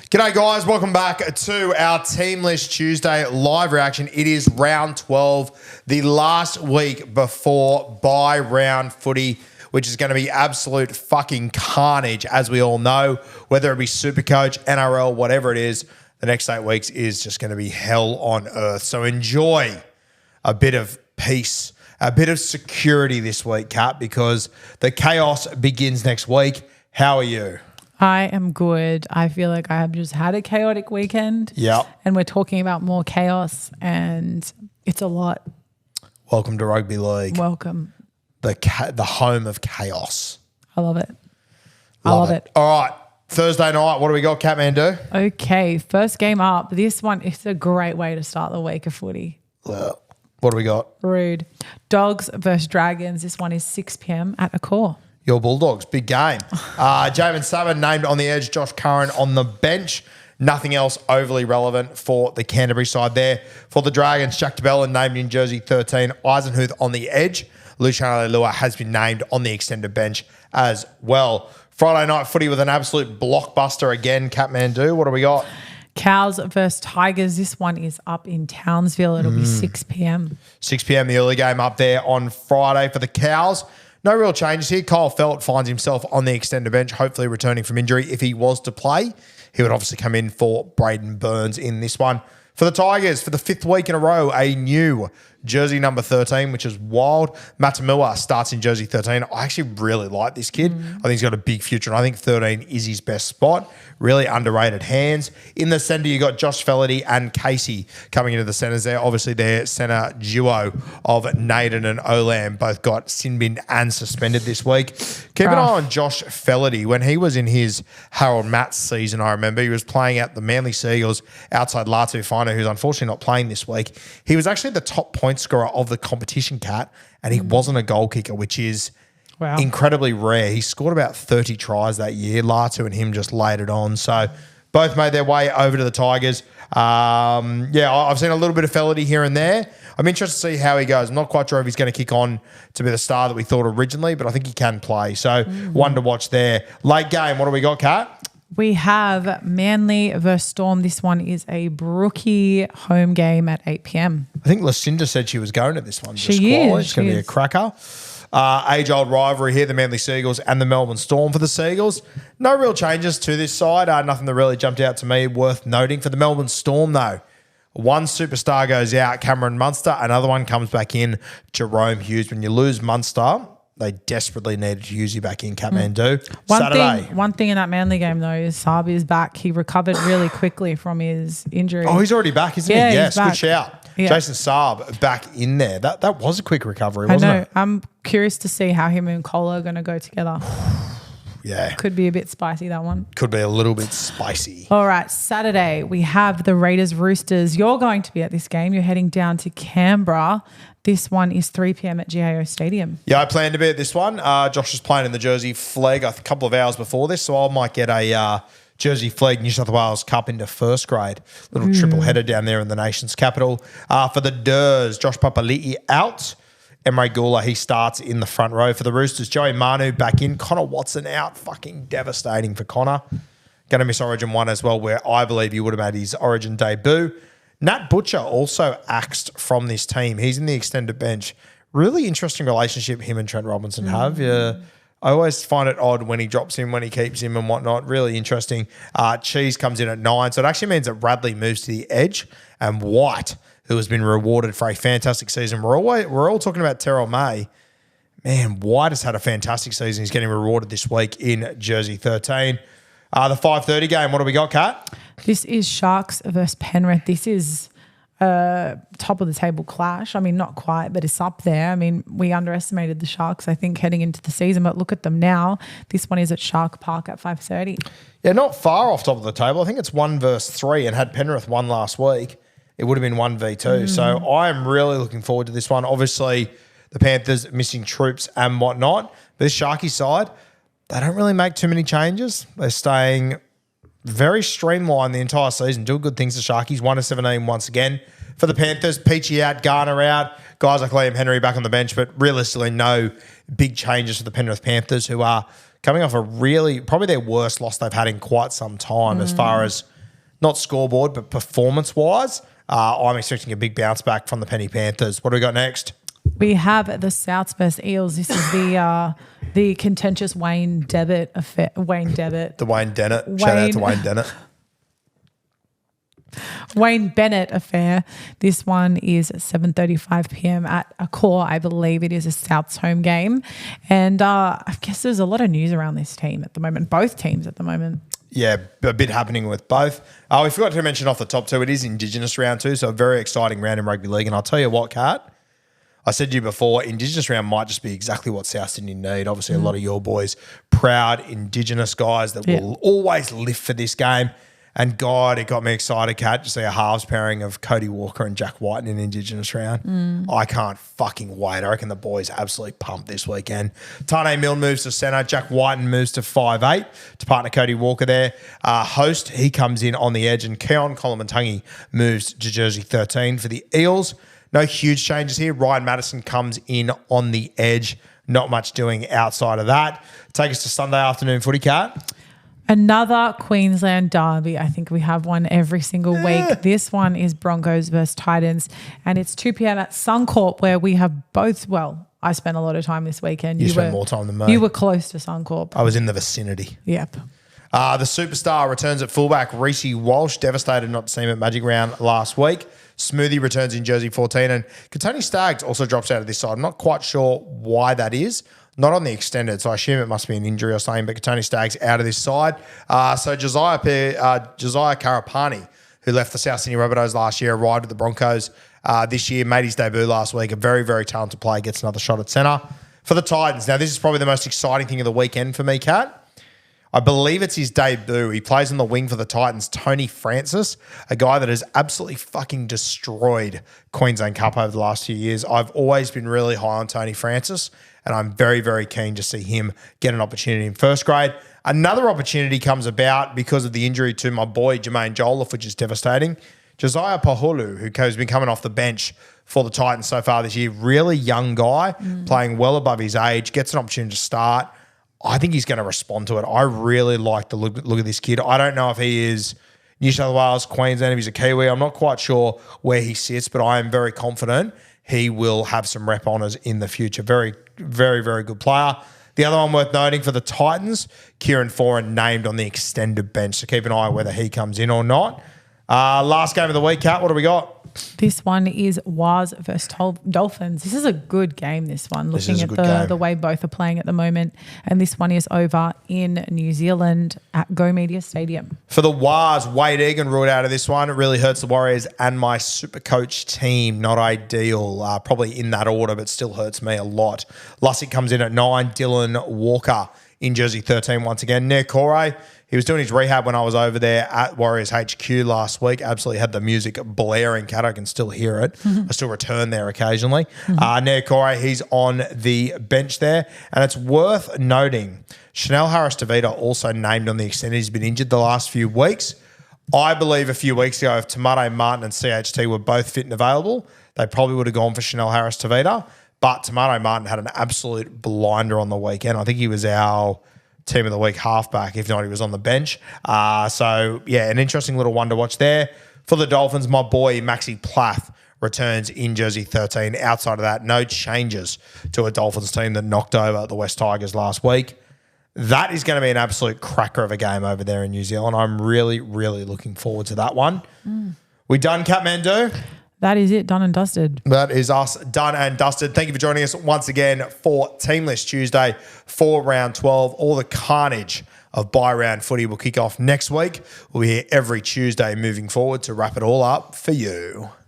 G'day guys, welcome back to our Team List Tuesday live reaction. It is round 12, the last week before bye round footy, which is going to be absolute fucking carnage, as we all know, whether it be Supercoach, NRL, whatever it is. The next 8 weeks is just going to be hell on earth. So enjoy a bit of peace, a bit of security this week, Kat, because the chaos begins next week. How are you? I am good. I feel like I have just had a chaotic weekend. Yeah. And we're talking about more chaos, and it's a lot. Welcome to Rugby League. Welcome. The home of chaos. I love it. I love it. All right. Thursday night, what do we got, Catmandu? Okay, first game up. This one is a great way to start the week of footy. What do we got? Rude. Dogs versus Dragons. This one is 6 p.m. at Accor. Your Bulldogs, big game. Jamin Salmon named on the edge, Josh Curran on the bench. Nothing else overly relevant for the Canterbury side there. For the Dragons, Jack DeBellin named in jersey 13, Eisenhuth on the edge. Luciano Leilua has been named on the extended bench as well. Friday night footy with an absolute blockbuster again, Catmandu. What do we got? Cows versus Tigers. This one is up in Townsville. It'll be 6 p.m. 6 p.m, the early game up there on Friday for the Cows. No real changes here. Kyle Felt finds himself on the extended bench, hopefully returning from injury. If he was to play, he would obviously come in for Braden Burns in this one. For the Tigers, for the 5th week in a row, a new jersey number 13, which is wild. Matamua starts in jersey 13. I actually really like this kid. I think he's got a big future, and I think 13 is his best spot. Really underrated hands. In the centre, you got Josh Felaherty and Casey coming into the centres there. Obviously, their centre duo of Naden and Olam both got sin binned and suspended this week. Keep an eye on Josh Felaherty. When he was in his Harold Matts season, I remember he was playing at the Manly Seagulls outside Latu Fino, who's unfortunately not playing this week. He was actually the top point scorer of the competition, Cat, and he wasn't a goal kicker, which is incredibly rare. He scored about 30 tries that year. Latu and him just laid it on. So both made their way over to the Tigers. I've seen a little bit of Felaherty here and there. I'm interested to see how he goes. I'm not quite sure if he's going to kick on to be the star that we thought originally, but I think he can play. So one to watch there. Late game, what do we got, Kat? We have Manly versus Storm. This one is a Brookie home game at 8 p.m. I think Lucinda said she was going to this one. She is. It's going to be a cracker. Age-old rivalry here, the Manly Seagulls and the Melbourne Storm for the Seagulls. No real changes to this side. Nothing that really jumped out to me worth noting. For the Melbourne Storm, though, one superstar goes out, Cameron Munster. Another one comes back in, Jerome Hughes. When you lose Munster, they desperately needed Hughesy back in, Catmandu. One thing in that Manly game, though, is Saab is back. He recovered really quickly from his injury. Oh, he's already back, isn't he? Yes, good shout. Yeah. Jason Saab back in there. That was a quick recovery, wasn't it? I'm curious to see how him and Cola are going to go together. Yeah. Could be a bit spicy, that one. Could be a little bit spicy. All right, Saturday, we have the Raiders Roosters. You're going to be at this game. You're heading down to Canberra. This one is 3 p.m. at GIO Stadium. Yeah, I plan to be at this one. Josh was playing in the Jersey Flag a couple of hours before this, so I might get a Jersey Flag New South Wales Cup into first grade. Little triple header down there in the nation's capital. For the Durs, Josh Papali'i out. Emre Gula, he starts in the front row. For the Roosters, Joey Manu back in. Connor Watson out. Fucking devastating for Connor. Going to miss Origin 1 as well, where I believe he would have had his Origin debut. Nat Butcher also axed from this team. He's in the extended bench. Really interesting relationship him and Trent Robinson have. Yeah, I always find it odd when he drops him, when he keeps him and whatnot. Really interesting. Cheese comes in at 9. So it actually means that Radley moves to the edge and White, who has been rewarded for a fantastic season. We're all talking about Terrell May. Man, White has had a fantastic season. He's getting rewarded this week in jersey 13. The 5:30 game, what do we got, Kat? This is Sharks versus Penrith. This is a top of the table clash. I mean, not quite, but it's up there. I mean, we underestimated the Sharks, I think, heading into the season, but look at them now. This one is at Shark Park at 5:30. Yeah, not far off top of the table. I think it's 1 versus 3, and had Penrith won last week, it would have been 1v2. So I am really looking forward to this one. Obviously, the Panthers missing troops and whatnot. But this Sharky side, they don't really make too many changes. They're staying very streamlined the entire season. Doing good things, the Sharkies. 1-17 once again. For the Panthers, Peachy out, Garner out. Guys like Liam Henry back on the bench, but realistically no big changes for the Penrith Panthers, who are coming off a really, probably their worst loss they've had in quite some time as far as not scoreboard, but performance-wise, I'm expecting a big bounce back from the Penny Panthers. What do we got next? We have the Souths versus Eels. This is the contentious Wayne Dennett affair. Wayne Dennett. The Wayne Dennett. Shout out to Wayne Dennett. Wayne Bennett affair. This one is 7:35 p.m. at Accor. I believe it is a Souths home game. And I guess there's a lot of news around this team at the moment, both teams at the moment. Yeah, a bit happening with both. We forgot to mention off the top two, it is Indigenous round too, so a very exciting round in rugby league. And I'll tell you what, Kat, I said to you before, Indigenous round might just be exactly what South Sydney need. Obviously, a lot of your boys, proud Indigenous guys that will always live for this game. And God, it got me excited, Kat, to see a halves pairing of Cody Walker and Jack Wighton in Indigenous round. I can't fucking wait. I reckon the boys absolutely pumped this weekend. Tane Milne moves to centre. Jack Wighton moves to 5'8" to partner Cody Walker there. Host, he comes in on the edge. And Keon Kolomatangi moves to jersey 13 for the Eels. No huge changes here. Ryan Madison comes in on the edge. Not much doing outside of that. Take us to Sunday afternoon footy, Kat. Another Queensland derby. I think we have one every single week. This one is Broncos versus Titans, and it's 2 p.m. at Suncorp, where we have both. Well, I spent a lot of time this weekend. You spent more time than me. You were close to Suncorp. I was in the vicinity. Yep. The superstar returns at fullback. Reece Walsh, devastated not to see him at Magic Round last week. Smoothie returns in jersey 14, and Katoni Staggs also drops out of this side. I'm not quite sure why that is. Not on the extended, so I assume it must be an injury or something, but Katoni Staggs out of this side. So Josiah Karapani, who left the South Sydney Rabbitohs last year, arrived at the Broncos this year, made his debut last week. A very, very talented player, gets another shot at centre. For the Titans, now this is probably the most exciting thing of the weekend for me, Kat. I believe it's his debut. He plays on the wing for the Titans, Tony Francis, a guy that has absolutely fucking destroyed Queensland Cup over the last few years. I've always been really high on Tony Francis, and I'm very, very keen to see him get an opportunity in first grade. Another opportunity comes about because of the injury to my boy Jermaine Jolliffe, which is devastating. Josiah Pahulu, who has been coming off the bench for the Titans so far this year, really young guy, playing well above his age, gets an opportunity to start. I think he's going to respond to it. I really like the look of this kid. I don't know if he is New South Wales, Queensland, if he's a Kiwi. I'm not quite sure where he sits, but I am very confident he will have some rep honours in the future. Very, very, very good player. The other one worth noting for the Titans, Kieran Foran named on the extended bench, so keep an eye whether he comes in or not. Last game of the week, Kat, what do we got? This one is Waz versus Dolphins. This is a good game, this one, looking at the way both are playing at the moment. And this one is over in New Zealand at Go Media Stadium. For the Waz, Wade Egan ruled out of this one. It really hurts the Warriors and my super coach team. Not ideal, probably in that order, but still hurts me a lot. Lussick comes in at 9. Dylan Walker in jersey 13 once again. Nair Corey, he was doing his rehab when I was over there at Warriors HQ last week. Absolutely had the music blaring, Kat. I can still hear it. I still return there occasionally. Nair Corey, he's on the bench there. And it's worth noting, Chanel Harris-Tavita also named on the extended. He's been injured the last few weeks. I believe a few weeks ago, if Tomato Martin and CHT were both fit and available, they probably would have gone for Chanel Harris-Tavita. But Tomato Martin had an absolute blinder on the weekend. I think he was our team of the week halfback. If not, he was on the bench. So, yeah, an interesting little one to watch there. For the Dolphins, my boy Maxi Plath returns in jersey 13. Outside of that, no changes to a Dolphins team that knocked over the West Tigers last week. That is going to be an absolute cracker of a game over there in New Zealand. I'm really, really looking forward to that one. We done, Kathmandu? That is it, done and dusted. That is us done and dusted. Thank you for joining us once again for Teamless Tuesday for round 12. All the carnage of bye round footy will kick off next week. We'll be here every Tuesday moving forward to wrap it all up for you.